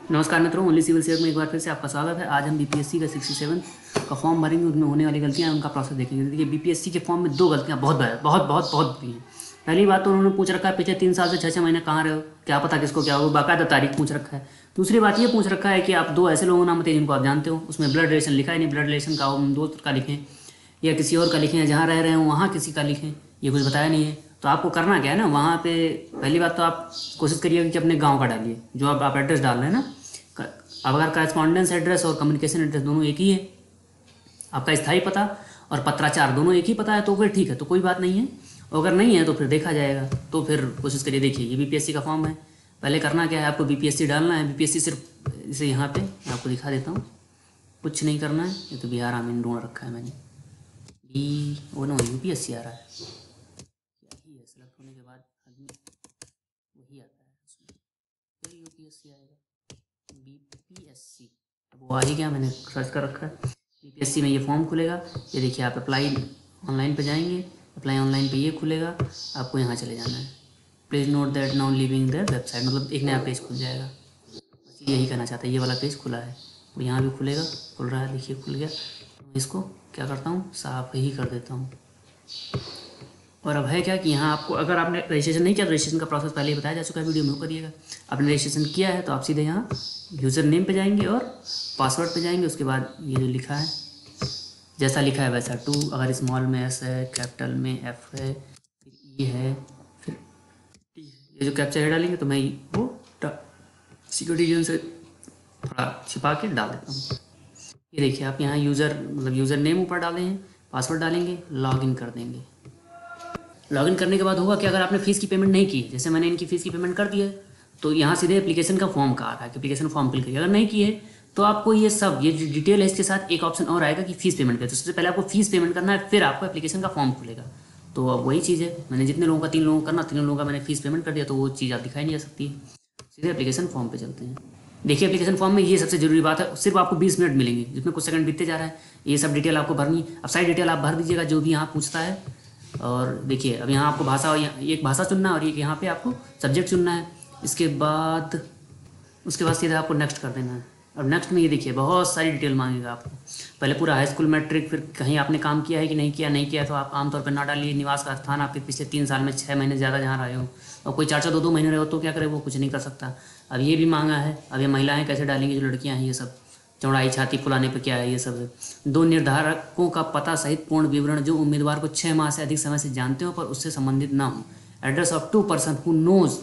नमस्कार मित्रों, only civil सेवक में एक बार फिर से आपका स्वागत है। आज हम बीपीएससी का 67 का फॉर्म भरेंगे। उसमें होने वाली गलतियां उनका प्रोसेस देखेंगे। देखिए, बीपीएससी के फॉर्म में दो गलतियां बहुत बहुत बहुत बहुत भी हैं। पहली बात तो उन्होंने पूछ रखा है पिछले 3 साल से 6-6 महीने कहाँ रहे हो, क्या पता किसको क्या हो, बाकायदा तारीख पूछ रखा है। दूसरी बात ये पूछ रखा है कि आप दो ऐसे लोगों का नाम बताइए जिनको आप जानते हो। उसमें ब्लड रिलेशन लिखा है नहीं, ब्लड रिलेशन का हम दोस्त का लिखें या किसी और का लिखें या जहाँ रह रहे हो वहाँ किसी का लिखें, ये कुछ बताया नहीं है। तो आपको करना क्या है ना, वहाँ पे पहली बात तो आप कोशिश करिएगा कि अपने गांव का डालिए, जो आप एड्रेस डाल रहे हैं ना। अब अगर करस्पॉन्डेंस एड्रेस और कम्युनिकेशन एड्रेस दोनों एक ही है, आपका स्थायी पता और पत्राचार दोनों एक ही पता है, तो फिर ठीक है, तो कोई बात नहीं है। अगर नहीं है तो फिर देखा जाएगा। तो फिर कोशिश करिए। देखिए, ये बीपीएससी का फॉर्म है। पहले करना क्या है, आपको बीपीएससी डालना है। बीपीएससी सिर्फ इसे यहाँ पे मैं आपको दिखा देता हूँ, कुछ नहीं करना है। ये तो बिहार आमीन ढूंढ रखा है मैंने, बी वो नो यूपीएससी आ रहा है। यही है, सेलेक्ट होने के बाद आदमी वही आता है उसमें, फिर यूपीएससी आएगा, बीपीएससी। अब वो आ ही गया, मैंने सर्च कर रखा है। बीपीएससी में ये फॉर्म खुलेगा। ये देखिए, आप अप्लाई ऑनलाइन पे जाएंगे, अप्लाई ऑनलाइन पे ये खुलेगा। आपको यहाँ चले जाना है। Please note that now living their website, मतलब एक नया पेज खुल जाएगा। बस यही करना चाहता है। ये वाला पेज खुला है, वो यहाँ भी खुलेगा, खुल रहा है, देखिए खुल गया। तो इसको क्या करता हूँ, साफ ही कर देता हूँ। और अब है क्या कि यहाँ आपको, अगर आपने रजिस्ट्रेशन नहीं किया तो रजिस्ट्रेशन का प्रोसेस पहले ही बताया जा चुका है, वीडियो में, करिएगा। आपने रजिस्ट्रेशन किया है तो आप सीधे यहाँ यूज़र नेम पे जाएंगे और पासवर्ड पे जाएंगे। उसके बाद ये जो लिखा है, जैसा लिखा है वैसा 2, अगर स्मॉल में एस है, कैपिटल में एफ है, फिर ई है, फिर टी है। ये जो कैप्चर है डालेंगे तो मैं वो सिक्योरिटी रीजन से थोड़ा छिपा के डाल देता हूँ। ये देखिए, आप यहाँ यूज़र मतलब यूज़र नेम ऊपर डाले हैं, पासवर्ड डालेंगे, लॉगिन कर देंगे। लॉगिन करने के बाद होगा कि अगर आपने फ़ीस की पेमेंट नहीं की, जैसे मैंने इनकी फ़ीस की पेमेंट कर दी है, तो यहाँ सीधे एप्लीकेशन का फॉर्म का आ रहा है कि एप्लीकेशन फॉर्म फिल करिए। अगर नहीं की है तो आपको ये सब, ये जो डिटेल है, इसके साथ एक ऑप्शन और आएगा कि फ़ीस पेमेंट करें। तो सबसे पहले आपको फ़ीस पेमेंट करना है, फिर आपको एप्लीकेशन का फॉर्म खुलेगा। तो अब वही चीज़ है, मैंने जितने लोगों का 3 लोगों को करना, 3 लोगों का मैंने फ़ीस पेमेंट कर दिया, तो वो चीज़ आप दिखाई नहीं जा सकती है। सीधे एप्लीकेशन फॉर्म पे चलते हैं। देखिए, एप्लीकेशन फॉर्म में ये सबसे ज़रूरी बात है, सिर्फ आपको 20 मिनट मिलेंगे, जिसमें कुछ सेकंड बीतते जा रहा है। ये सब डिटेल आपको भरनी है। अब सारी डिटेल आप भर दीजिएगा जो भी यहाँ पूछता है। और देखिए, अब यहाँ आपको भाषा, एक भाषा चुनना है और एक यहाँ पे आपको सब्जेक्ट चुनना है। उसके बाद सीधा आपको नेक्स्ट कर देना है। और नेक्स्ट में ये देखिए, बहुत सारी डिटेल मांगेगा आपको। पहले पूरा हाई स्कूल, मैट्रिक, फिर कहीं आपने काम किया है कि नहीं किया तो आप आमतौर पर ना डालिए। निवास का स्थान, आपके पिछले 3 साल में 6 महीने ज़्यादा जहाँ रहे हो, और कोई 4-4 2-2 महीने रहे हो तो क्या करे, वो कुछ नहीं कर सकता। अब ये भी मांगा है। अब ये महिलाएँ कैसे डालेंगी, जो लड़कियाँ हैं, ये सब चौड़ाई, छाती फुलाने पर क्या है, ये सब है। 2 निर्धारकों का पता सहित पूर्ण विवरण, जो उम्मीदवार को 6 माह से अधिक समय से जानते हो पर उससे संबंधित ना हो। Address of 2 person who knows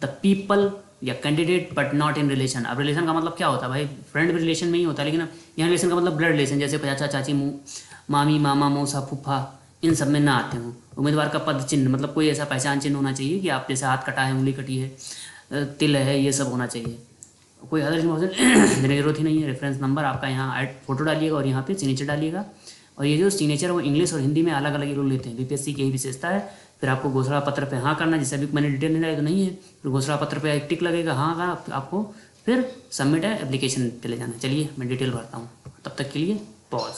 the people या candidate but not in relation. अब रिलेशन का मतलब क्या होता है भाई, फ्रेंड भी रिलेशन में ही होता है, लेकिन यहाँ रिलेशन का मतलब ब्लड रिलेशन, जैसे चाचा चाची, मामी मामा मौसा फूफा, इन सब में ना आते हों। उम्मीदवार का पद चिन्ह, मतलब कोई ऐसा पहचान चिन्ह होना चाहिए कि आप जैसे हाथ कटा है, उंगली कटी है, तिल है, ये सब होना चाहिए। कोई अदर इन्फॉर्मेशन देने की जरूरत ही नहीं है। रेफरेंस नंबर आपका यहाँ ऐड फोटो डालिएगा और यहाँ पे सिग्नेचर डालिएगा। और ये जो सिग्नेचर है वो इंग्लिश और हिंदी में अलग अलग ये लोग लेते हैं, बीपीएससी की यही विशेषता है। फिर आपको घोषणा पत्र पे हाँ करना, जैसे अभी मैंने डिटेल नहीं डाली तो नहीं है, फिर घोषणा पत्र पे एक टिक लगेगा हाँ का आपको, फिर सबमिट है एप्लीकेशन पे ले जाना। चलिए मैं डिटेल भरता हूँ, तब तक के लिए पॉज।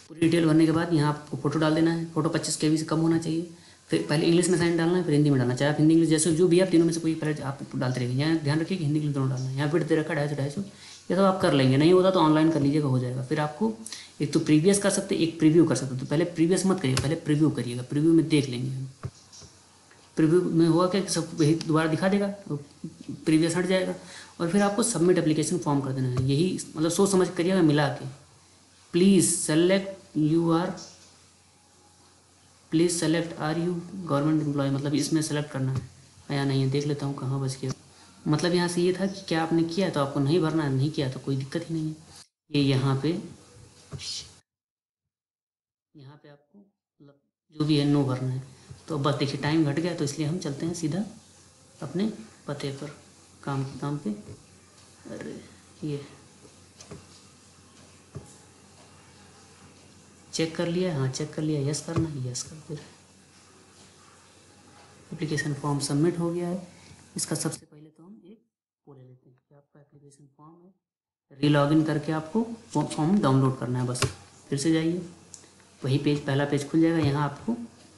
पूरी डिटेल भरने के बाद यहाँ आपको फोटो डाल देना है। फोटो 25 KB से कम होना चाहिए। फिर पहले इंग्लिश में साइन डालना है, फिर हिंदी में डालना, चाहे आप हिंदी इंग्लिश जैसे जो भी आप तीनों में से कोई पहले आप डालते रहिए। यहाँ ध्यान रखिए कि हिंदी इंग्लिश दोनों डालना है। यहाँ फिर दे रखा 250-250, ये तो आप कर लेंगे, नहीं होता तो ऑनलाइन कर लीजिएगा, हो जाएगा। फिर आपको एक तो प्रीवियस कर सकते, एक प्रीव्यू कर सकते। तो पहले प्रीवियस मत करिए, पहले प्रीव्यू करिएगा। प्रीव्यू में देख लेंगे हम। प्रीव्यू में हुआ क्या कि सब वही दोबारा दिखा देगा, तो प्रीवियस हट जाएगा। और फिर आपको सबमिट एप्लीकेशन फॉर्म कर देना है। यही मतलब सोच समझ करिएगा मिला के। Please select are you government employ, मतलब इसमें सेलेक्ट करना है या नहीं है। देख लेता हूँ कहाँ बच गया। मतलब यहाँ से ये था कि क्या आपने किया तो आपको नहीं भरना है, नहीं किया तो कोई दिक्कत ही नहीं है। ये यहाँ पे आपको मतलब जो भी है नो भरना है। तो बस देखिए, टाइम घट गया, तो इसलिए हम चलते हैं सीधा अपने पते पर, काम पे। अरे ये चेक कर लिया, हाँ चेक कर लिया, यस करना है, यस कर दे। एप्लीकेशन फॉर्म सबमिट हो गया है। इसका सबसे पहले तो हम एक वो ले लेते हैं कि आपका एप्लीकेशन फॉर्म है। रीलॉगिन करके आपको फॉर्म डाउनलोड करना है। बस फिर से जाइए, वही पेज, पहला पेज खुल जाएगा। यहाँ आपको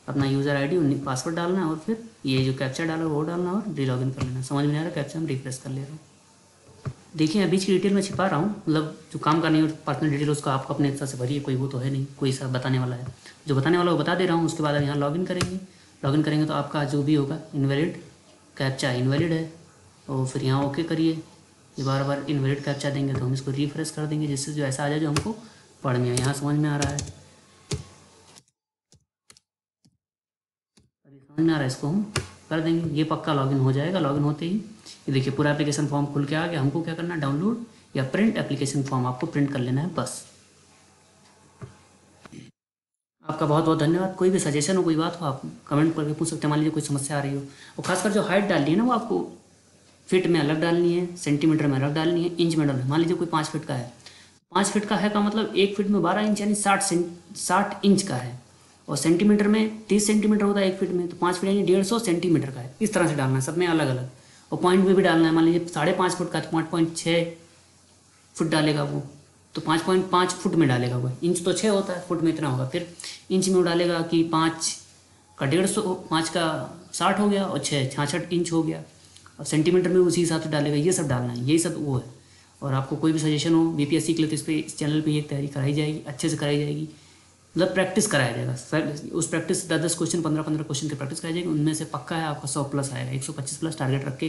अपना यूज़र आईडी, पासवर्ड डालना है और फिर ये जो कैप्चा डाला वो डालना और रीलॉगिन कर लेना। समझ में आ रहा है कैप्चा, हम रिफ्रेश कर ले रहे हैं। देखिए मैं बीच की डिटेल में छिपा रहा हूँ, मतलब जो काम का नहीं है पर्सनल डिटेल उसका आपको अपने हिसाब से भरिए, कोई वो तो है नहीं, कोई सा बताने वाला है। जो बताने वाला वो बता दे रहा हूँ। उसके बाद आप यहाँ लॉगिन करेंगे। लॉगिन करेंगे तो आपका जो भी होगा इनवैलिड कैप्चा इनवैलिड है, और फिर यहाँ ओके करिए। ये बार बार इनवैलिड कैप्चा देंगे तो हम इसको रिफ्रेश कर देंगे, जिससे जो ऐसा आ जाए जो हमको पढ़ने यहाँ समझ में आ रहा है। अभी समझ में आ रहा है, इसको हम कर देंगे। ये पक्का लॉगिन हो जाएगा। लॉगिन होते ही ये देखिए पूरा एप्लीकेशन फॉर्म खुल के आ गया। हमको क्या करना है, डाउनलोड या प्रिंट एप्लीकेशन फॉर्म आपको प्रिंट कर लेना है बस। आपका बहुत बहुत धन्यवाद। कोई भी सजेशन हो, कोई बात हो, आप कमेंट करके पूछ सकते हैं। मान लीजिए कोई समस्या आ रही हो, और खासकर जो हाइट डालनी है ना वो आपको फिट में अलग डालनी है, सेंटीमीटर में अलग डालनी है, इंच में डालनी है। मान लीजिए कोई 5 फीट का है, 5 फीट का है का मतलब 1 फीट में 12 इंच यानी 60 इंच का है, और सेंटीमीटर में 30 सेंटीमीटर होता है 1 फीट में, तो 5 फीट यानी 150 सेंटीमीटर का है। इस तरह से डालना है, सब में अलग अलग। और पॉइंट में भी डालना है। मान लीजिए 5.5 फुट का तो 5.6 फुट डालेगा वो, तो 5.5 फुट में डालेगा वो। इंच तो 6 होता है, फुट में इतना होगा। फिर इंच में वो डालेगा कि 5 का 150, 5 का 60 हो गया, और 6 66 इंच हो गया। और सेंटीमीटर में उसी हिसाब से डालेगा। ये सब डालना है, यही सब वो है। और आपको कोई भी सजेशन हो बीपीएससी के लिए तो इस चैनल पे ये तैयारी कराई जाएगी, अच्छे से कराई जाएगी। मतलब प्रैक्टिस कराया जाएगा। उस प्रैक्टिस 10-10 क्वेश्चन 15-15 क्वेश्चन की प्रैक्टिस कराई जाएगी। उनमें से पक्का है आपका 100+ आएगा, 125 प्लस टारगेट रख के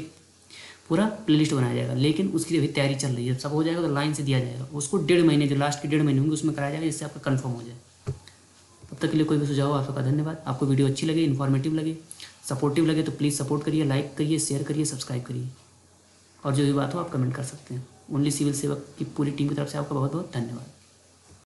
पूरा प्लेलिस्ट बनाया जाएगा। लेकिन उसकी अभी तैयारी चल रही है। जब सब हो जाएगा तो लाइन से दिया जाएगा उसको। 1.5 महीने जो लास्ट के 1.5 महीने होंगे उसमें कराया जाएगा, जिससे आपका कन्फर्म हो जाए। तब तक के लिए कोई भी सुझाव हो आपका धन्यवाद। आपको वीडियो अच्छी लगे, इन्फॉर्मेटिव लगे, सपोर्टिव लगे तो प्लीज़ सपोर्ट करिए, लाइक करिए, शेयर करिए, सब्सक्राइब करिए। और जो भी बात हो आप कमेंट कर सकते हैं। ओनली सिविल सेवक की पूरी टीम की तरफ से आपका बहुत बहुत धन्यवाद।